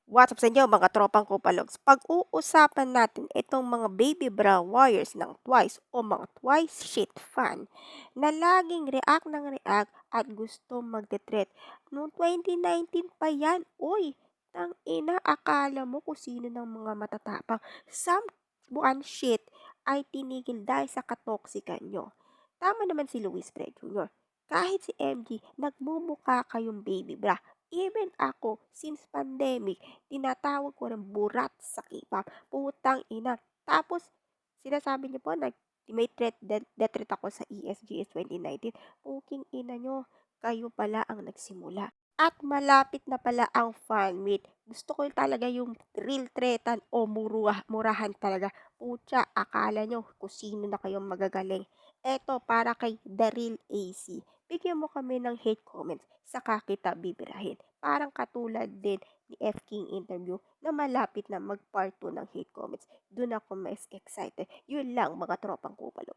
What's up sa inyo mga tropang kupalogs? Pag-uusapan natin itong mga baby bra warriors ng Twice o mga Twice shit fan na laging react ng react at gusto magte-threat. Noong 2019 pa yan, uy! Ina, akala mo kung sino ng mga matatapang some buwan shit ay tinigil dahil sa katoksikan nyo. Tama naman si Luis Fred Jr. Kahit si MG, nagmumukha kayong baby bra. Even ako, since pandemic, tinatawag ko ng burat sa K-pop. Putang ina. Tapos, sinasabi niyo po may death threat ako sa ESGS 2019. Puking ina nyo, kayo pala ang nagsimula. At malapit na pala ang fan meet. Gusto ko talaga yung real threatan o murahan talaga. Putya, akala nyo kung sino na kayong magagaling. Eto, para kay The Real AC. Bigyan mo kami ng hate comments, saka kita bibirahin. Parang katulad din ni F. King interview na malapit na mag part 2 ng hate comments. Doon ako mas excited. Yun lang mga tropang kupalo.